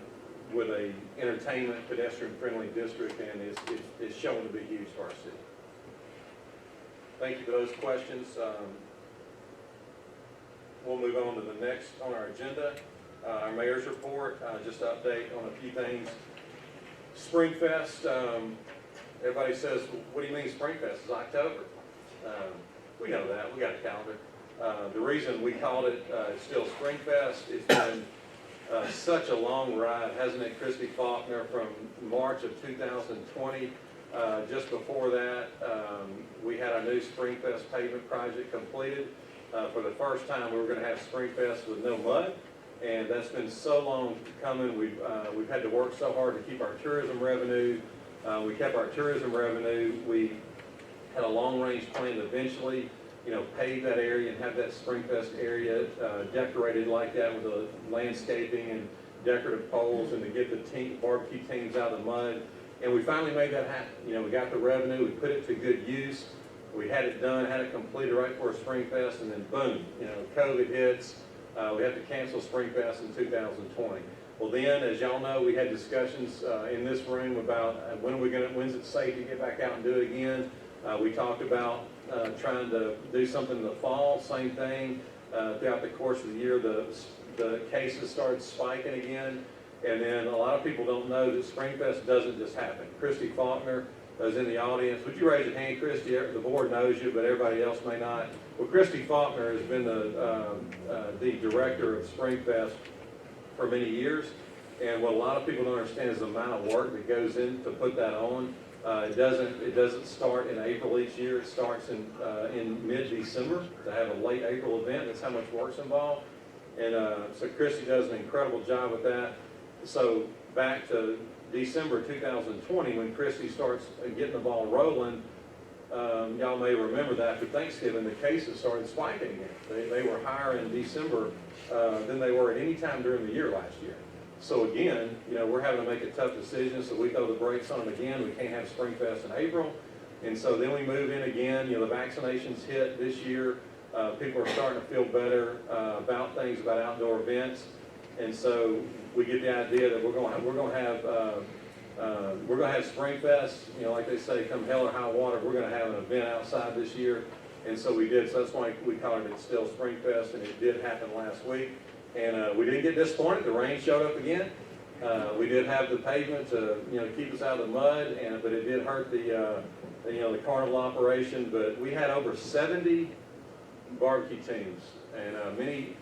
Speaker 2: entertainment, pedestrian-friendly district, and it's shown to be huge for our city. Thank you for those questions. We'll move on to the next on our agenda. Our mayor's report, just to update on a few things. Springfest, everybody says, what do you mean Springfest? It's October. We know that, we got a calendar. The reason we called it still Springfest, it's been such a long ride, hasn't it, Christy Faulkner, from March of 2020. Just before that, we had our new Springfest pavement project completed. For the first time, we were going to have Springfest with no mud, and that's been so long coming. We've had to work so hard to keep our tourism revenue. We kept our tourism revenue. We had a long-range plan to eventually, pave that area and have that Springfest area decorated like that with the landscaping and decorative poles, and to get the barbecue teams out of the mud. And we finally made that happen. We got the revenue, we put it to good use. We had it done, had it completed right before Springfest, and then boom, COVID hits. We had to cancel Springfest in 2020. Well then, as y'all know, we had discussions in this room about when's it safe to get back out and do it again. We talked about trying to do something in the fall, same thing. Throughout the course of the year, the cases started spiking again. And then a lot of people don't know that Springfest doesn't just happen. Christy Faulkner, is in the audience. Would you raise your hand, Christy? The board knows you, but everybody else may not. Well, Christy Faulkner has been the director of Springfest for many years. And what a lot of people don't understand is the amount of work that goes in to put that on. It doesn't start in April each year. It starts in mid-December to have a late April event. That's how much work's involved. And so Christy does an incredible job with that. So back to December 2020, when Christy starts getting the ball rolling, y'all may remember that after Thanksgiving, the cases started spiking again. They were higher in December than they were at any time during the year last year. So again, we're having to make a tough decision, so we throw the brakes on them again. We can't have Springfest in April. And so then we move in again. The vaccinations hit this year. People are starting to feel better about things, about outdoor events. And so we get the idea that we're going to have Springfest, like they say, come hell or high water, we're going to have an event outside this year. And so we did, so that's why we called it still Springfest, and it did happen last week. And we didn't get disappointed. The rain showed up again. We did have the pavement to keep us out of the mud, but it did hurt the carnival operation. But we had over 70 barbecue teams, and many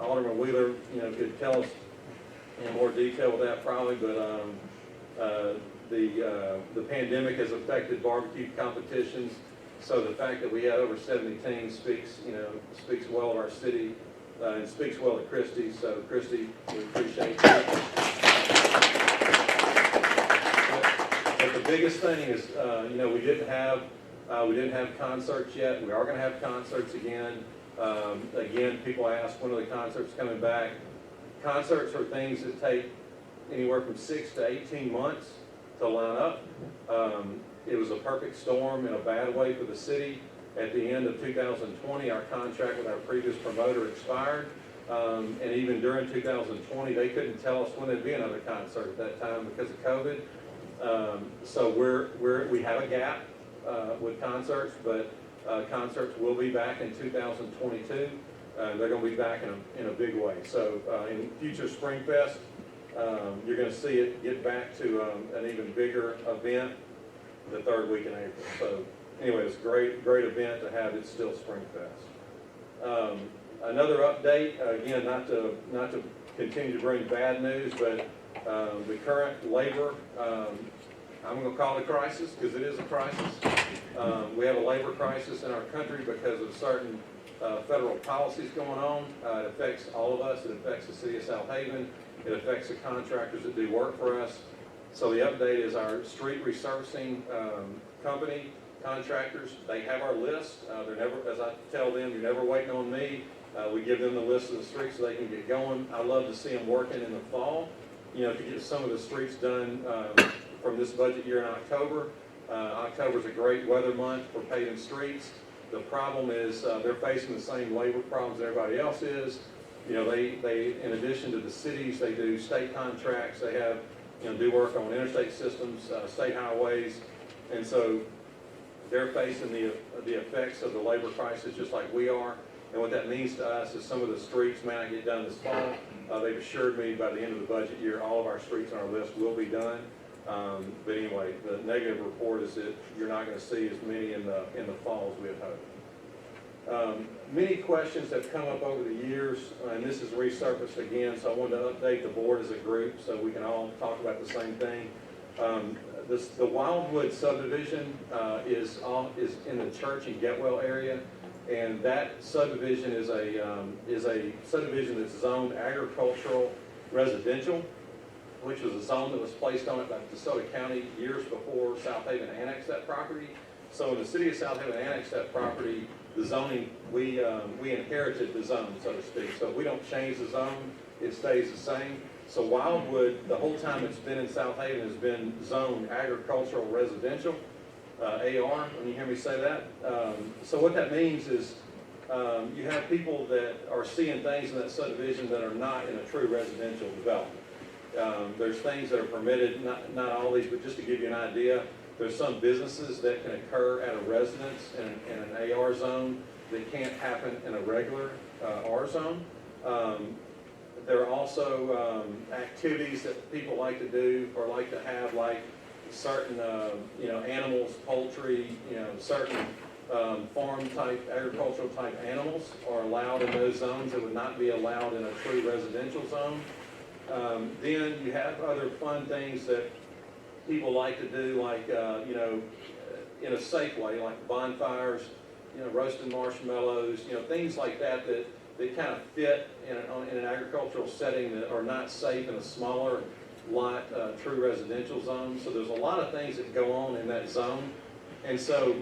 Speaker 2: Alderman Wheeler could tell us in more detail with that probably. But the pandemic has affected barbecue competitions. So the fact that we had over 70 teams speaks well of our city. And speaks well to Christy, so Christy, we appreciate you. But the biggest thing is, we didn't have concerts yet. We are going to have concerts again. Again, people ask, when are the concerts coming back? Concerts are things that take anywhere from 6 to 18 months to line up. It was a perfect storm in a bad way for the city. At the end of 2020, our contract with our previous promoter expired. And even during 2020, they couldn't tell us when there'd be another concert at that time because of COVID. So we have a gap with concerts, but concerts will be back in 2022. They're going to be back in a big way. So in future Springfest, you're going to see it get back to an even bigger event the third week in April. So anyway, it's a great event to have. It's still Springfest. Another update, again, not to continue to bring bad news, but the current labor, I'm going to call it a crisis because it is a crisis. We have a labor crisis in our country because of certain federal policies going on. It affects all of us. It affects the City of Southaven. It affects the contractors that do work for us. So the update is our street resurfacing company, contractors, they have our list. They're never, as I tell them, you're never waiting on me. We give them the list of the streets so they can get going. I love to see them working in the fall, to get some of the streets done from this budget year in October. October's a great weather month for paving streets. The problem is they're facing the same labor problems everybody else is. They in addition to the cities, they do state contracts. They have, do work on interstate systems, state highways, and so they're facing the effects of the labor crisis just like we are. And what that means to us is some of the streets may not get done this fall. They've assured me by the end of the budget year, all of our streets on our list will be done. But anyway, the negative report is that you're not going to see as many in the fall as we had hoped. Many questions have come up over the years, and this is resurfaced again, so I wanted to update the board as a group so we can all talk about the same thing. The Wildwood subdivision is in the Church and Getwell area, and that subdivision is a subdivision that's zoned agricultural residential, which was a zone that was placed on it by DeSoto County years before Southaven annexed that property. So when the City of Southaven annexed that property, the zoning, we inherited the zone, so to speak. So if we don't change the zone, it stays the same. So Wildwood, the whole time it's been in Southaven, has been zoned agricultural residential, AR, when you hear me say that. So what that means is you have people that are seeing things in that subdivision that are not in a true residential development. There's things that are permitted, not all these, but just to give you an idea, there's some businesses that can occur at a residence in an AR zone that can't happen in a regular R zone. There are also activities that people like to do or like to have, like certain, animals, poultry, certain farm type, agricultural type animals are allowed in those zones that would not be allowed in a true residential zone. Then you have other fun things that people like to do, like, in a safe way, like bonfires, roasting marshmallows, things like that that kind of fit in an agricultural setting that are not safe in a smaller lot, true residential zone. So there's a lot of things that go on in that zone. And so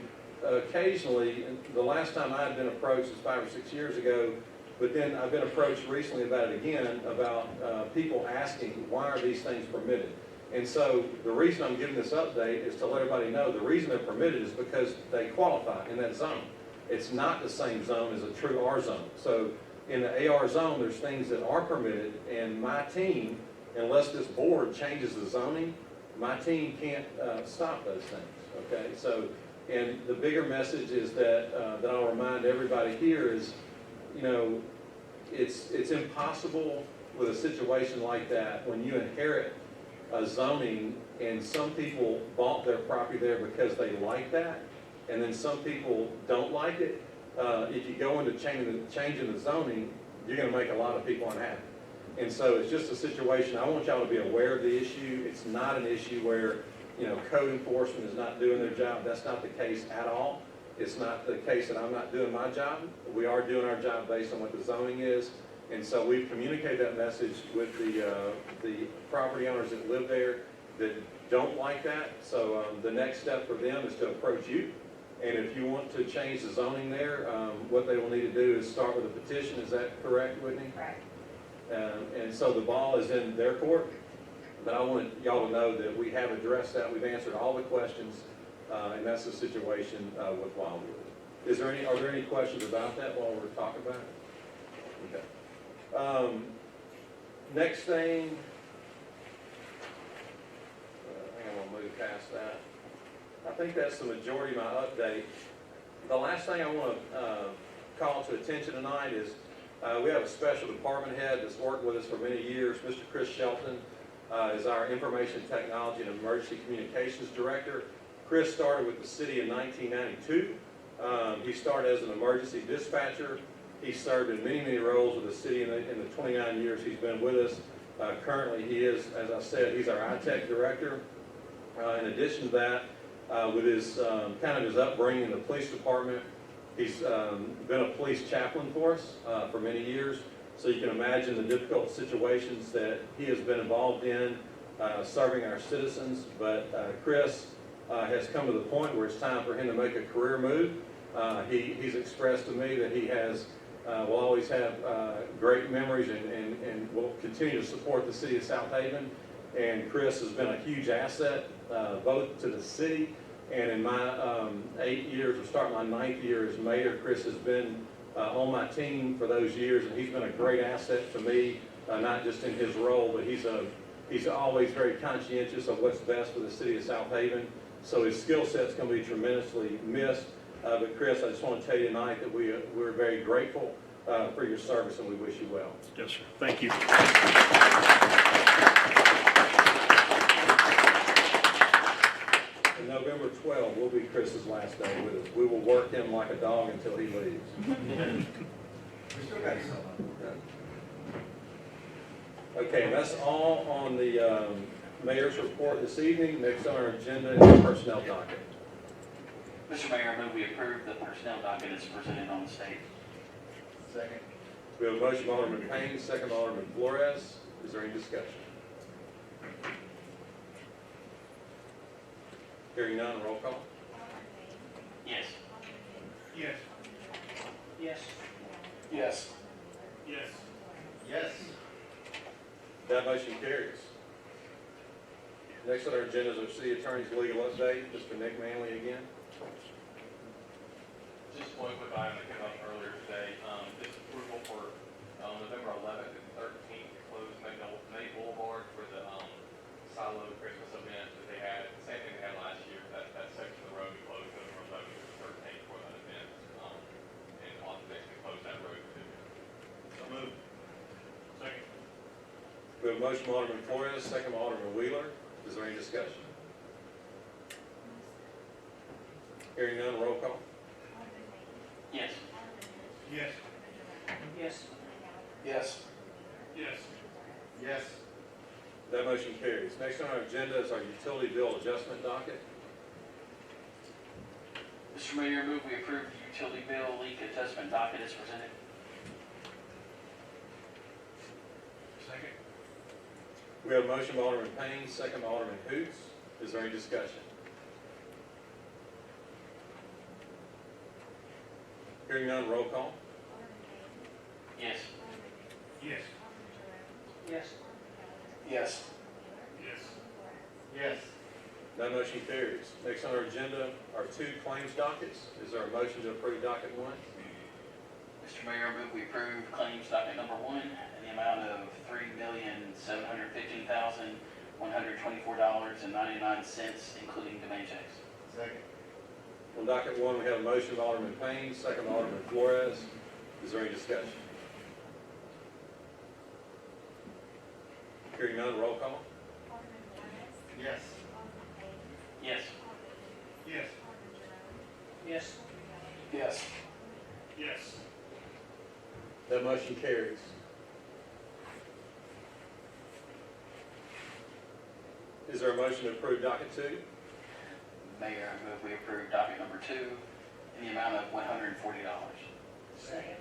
Speaker 2: occasionally, and the last time I had been approached was 5 or 6 years ago, but then I've been approached recently about it again, about people asking, why are these things permitted? And so the reason I'm giving this update is to let everybody know the reason they're permitted is because they qualify in that zone. It's not the same zone as a true R zone. So in the AR zone, there's things that are permitted, and my team, unless this board changes the zoning, my team can't stop those things, okay? So, and the bigger message is that, that I'll remind everybody here is, it's impossible with a situation like that when you inherit a zoning and some people bought their property there because they like that, and then some people don't like it. If you go into changing the zoning, you're going to make a lot of people unhappy. And so it's just a situation, I want y'all to be aware of the issue. It's not an issue where, code enforcement is not doing their job. That's not the case at all. It's not the case that I'm not doing my job. We are doing our job based on what the zoning is. And so we've communicated that message with the property owners that live there that don't like that. So the next step for them is to approach you. And if you want to change the zoning there, what they will need to do is start with a petition. Is that correct, Whitney?
Speaker 6: Correct.
Speaker 2: And so the ball is in their court. But I want y'all to know that we have addressed that. We've answered all the questions, and that's the situation with Wildwood. Are there any questions about that while we're talking about it? Okay. Next thing, I think I'm gonna move past that. I think that's the majority of my update. The last thing I want to call to attention tonight is we have a special department head that's worked with us for many years. Mr. Chris Shelton is our Information Technology and Emergency Communications Director. Chris started with the city in 1992. He started as an emergency dispatcher. He served in many, many roles with the city in the 29 years he's been with us. Currently, he is, as I said, he's our iTech director. In addition to that, with his kind of his upbringing in the police department, he's been a police chaplain for us for many years. So you can imagine the difficult situations that he has been involved in serving our citizens. But Chris has come to the point where it's time for him to make a career move. He's expressed to me that he will always have great memories and will continue to support the city of Southaven. And Chris has been a huge asset both to the city and in my 8 years, or starting my 9th year as mayor. Chris has been on my team for those years, and he's been a great asset to me, not just in his role, but he's always very conscientious of what's best for the city of Southaven. So his skill set's going to be tremendously missed. But Chris, I just want to tell you tonight that we're very grateful for your service, and we wish you well.
Speaker 1: Yes, sir. Thank you.
Speaker 2: And November 12 will be Chris's last day with us. We will work him like a dog until he leaves.
Speaker 12: We still got some.
Speaker 2: Okay, that's all on the mayor's report this evening. Next on our agenda is the personnel docket.
Speaker 5: Mr. Mayor, I move we approve the personnel docket as presented on the stage.
Speaker 12: Second.
Speaker 2: We have a motion by Alderman Payne, second by Alderman Flores. Is there any discussion? Hearing none, roll call.
Speaker 5: Yes.
Speaker 1: Yes.
Speaker 9: Yes.
Speaker 3: Yes.
Speaker 1: Yes.
Speaker 12: Yes.
Speaker 2: That motion carries. Next on our agenda is our city attorney's legal update. Mr. Nick Manley again.
Speaker 8: Just one quick item that came up earlier today, this approval for November 11th and 13th, close May Boulevard for the silo Christmas event that they had. Same thing they had last year. That section of the road we closed November 11th to 13th for that event, and authorization to close that road too.
Speaker 12: So moved.
Speaker 1: Second.
Speaker 2: We have a motion by Alderman Flores, second by Alderman Wheeler. Is there any discussion? Hearing none, roll call.
Speaker 5: Yes.
Speaker 1: Yes.
Speaker 9: Yes.
Speaker 3: Yes.
Speaker 1: Yes.
Speaker 12: Yes.
Speaker 2: That motion carries. Next on our agenda is our utility bill adjustment docket.
Speaker 5: Mr. Mayor, I move we approve the utility bill leak adjustment docket as presented.
Speaker 1: Second.
Speaker 2: We have a motion by Alderman Payne, second by Alderman Hoots. Is there any discussion? Hearing none, roll call.
Speaker 5: Yes.
Speaker 1: Yes.
Speaker 9: Yes.
Speaker 3: Yes.
Speaker 1: Yes.
Speaker 12: Yes.
Speaker 2: That motion carries. Next on our agenda are two claims dockets. Is there a motion to approve docket one?
Speaker 5: Mr. Mayor, I move we approve claims docket number 1 in the amount of $3,715,124.99, including domain checks.
Speaker 12: Second.
Speaker 2: On docket one, we have a motion by Alderman Payne, second by Alderman Flores. Is there any discussion? Hearing none, roll call.
Speaker 12: Yes.
Speaker 5: Yes.
Speaker 1: Yes.
Speaker 9: Yes.
Speaker 3: Yes.
Speaker 1: Yes.
Speaker 2: That motion carries. Is there a motion to approve docket two?
Speaker 5: Mayor, I move we approve docket number 2 in the amount of $140.
Speaker 9: Second.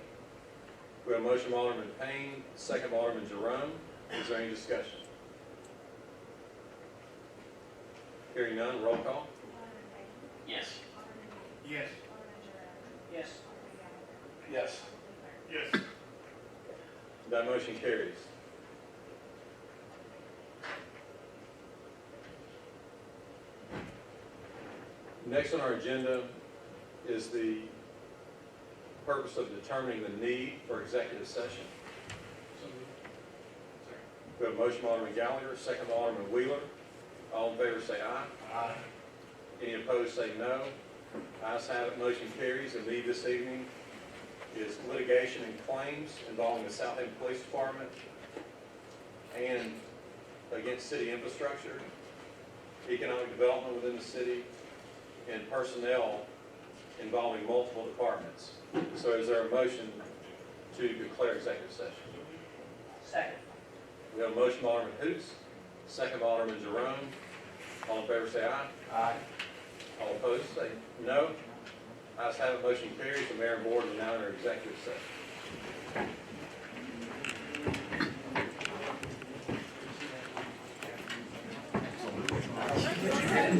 Speaker 2: We have a motion by Alderman Payne, second by Alderman Jerome. Is there any discussion? Hearing none, roll call.
Speaker 5: Yes.
Speaker 1: Yes.
Speaker 9: Yes.
Speaker 3: Yes.
Speaker 1: Yes.
Speaker 2: That motion carries. Next on our agenda is the purpose of determining the need for executive session. We have a motion by Alderman Gallagher, second by Alderman Wheeler. All in favor say aye.
Speaker 12: Aye.
Speaker 2: Any opposed say no. Ayes have it, motion carries. The need this evening is litigation and claims involving the Southaven Police Department and against city infrastructure, economic development within the city, and personnel involving multiple departments. So is there a motion to declare executive session?
Speaker 9: Second.
Speaker 2: We have a motion by Alderman Hoots, second by Alderman Jerome. All in favor say aye.
Speaker 12: Aye.
Speaker 2: All opposed say no. Ayes have it, motion carries. The mayor and board will now enter executive session.